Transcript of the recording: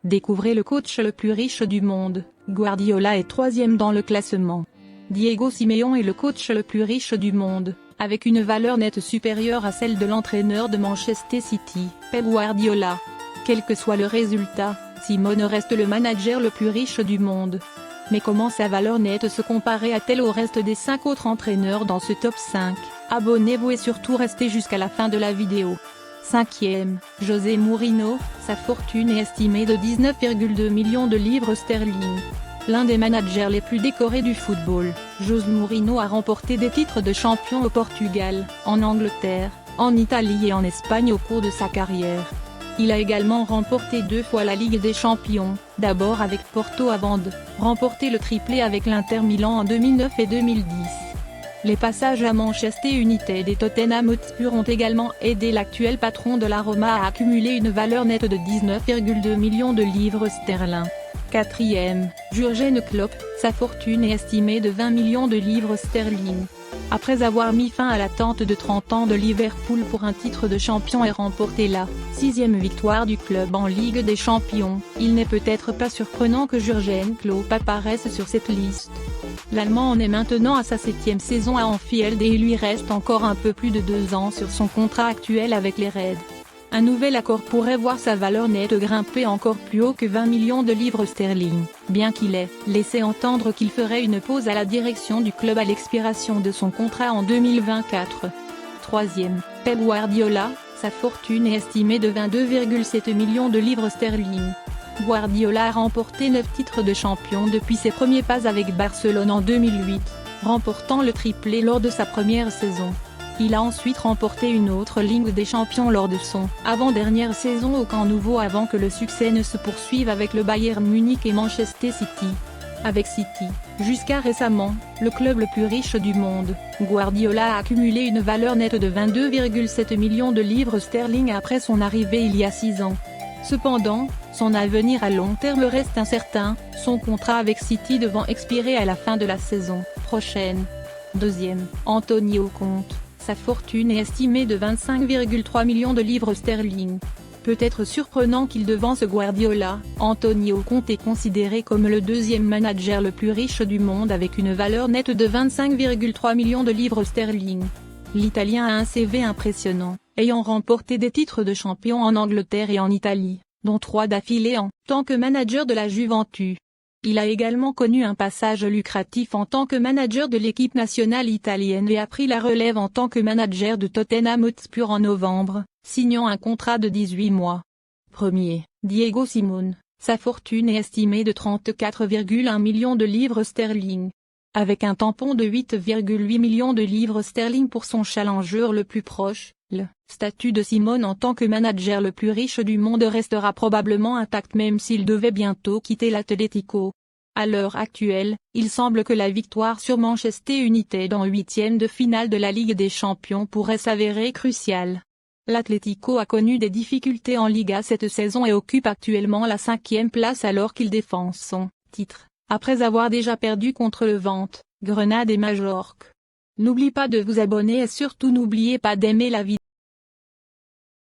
Découvrez le coach le plus riche du monde. Guardiola est troisième dans le classement. Diego Simeone est le coach le plus riche du monde, avec une valeur nette supérieure à celle de l'entraîneur de Manchester City, Pep Guardiola. Quel que soit le résultat, Simeone reste le manager le plus riche du monde. Mais comment sa valeur nette se comparait-elle au reste des 5 autres entraîneurs dans ce top 5? Abonnez-vous et surtout restez jusqu'à la fin de la vidéo. 5e, José Mourinho, sa fortune est estimée de 19,2 millions de livres sterling. L'un des managers les plus décorés du football, José Mourinho a remporté des titres de champion au Portugal, en Angleterre, en Italie et en Espagne au cours de sa carrière. Il a également remporté 2 fois la Ligue des Champions, d'abord avec Porto avant de remporter le triplé avec l'Inter Milan en 2009 et 2010. Les passages à Manchester United et Tottenham Hotspur ont également aidé l'actuel patron de la Roma à accumuler une valeur nette de 19,2 millions de livres sterling. 4e, Jürgen Klopp, sa fortune est estimée de 20 millions de livres sterling. Après avoir mis fin à l'attente de 30 ans de Liverpool pour un titre de champion et remporté la 6e victoire du club en Ligue des Champions, il n'est peut-être pas surprenant que Jürgen Klopp apparaisse sur cette liste. L'Allemand en est maintenant à sa 7e saison à Anfield et il lui reste encore un peu plus de 2 ans sur son contrat actuel avec les Reds. Un nouvel accord pourrait voir sa valeur nette grimper encore plus haut que 20 millions de livres sterling, bien qu'il ait laissé entendre qu'il ferait une pause à la direction du club à l'expiration de son contrat en 2024. 3e, Pep Guardiola, sa fortune est estimée de 22,7 millions de livres sterling. Guardiola a remporté 9 titres de champion depuis ses premiers pas avec Barcelone en 2008, remportant le triplé lors de sa première saison. Il a ensuite remporté une autre Ligue des Champions lors de son avant-dernière saison au Camp Nou avant que le succès ne se poursuive avec le Bayern Munich et Manchester City. Avec City, jusqu'à récemment, le club le plus riche du monde, Guardiola a accumulé une valeur nette de 22,7 millions de livres sterling après son arrivée il y a 6 ans. Cependant, son avenir à long terme reste incertain, son contrat avec City devant expirer à la fin de la saison prochaine. 2e, Antonio Conte. Sa fortune est estimée de 25,3 millions de livres sterling. Peut-être surprenant qu'il devance Guardiola, Antonio Conte est considéré comme le 2e manager le plus riche du monde avec une valeur nette de 25,3 millions de livres sterling. L'Italien a un CV impressionnant, ayant remporté des titres de champion en Angleterre et en Italie, dont 3 d'affilée en tant que manager de la Juventus. Il a également connu un passage lucratif en tant que manager de l'équipe nationale italienne et a pris la relève en tant que manager de Tottenham Hotspur en novembre, signant un contrat de 18 mois. 1er, Diego Simeone, sa fortune est estimée de 34,1 millions de livres sterling. Avec un tampon de 8,8 millions de livres sterling pour son challenger le plus proche, le statut de Simeone en tant que manager le plus riche du monde restera probablement intact même s'il devait bientôt quitter l'Atlético. À l'heure actuelle, il semble que la victoire sur Manchester United en 8e de finale de la Ligue des Champions pourrait s'avérer cruciale. L'Atlético a connu des difficultés en Liga cette saison et occupe actuellement la 5e place alors qu'il défend son titre, après avoir déjà perdu contre le Levante, Grenade et Majorque. N'oubliez pas de vous abonner et surtout n'oubliez pas d'aimer la vidéo.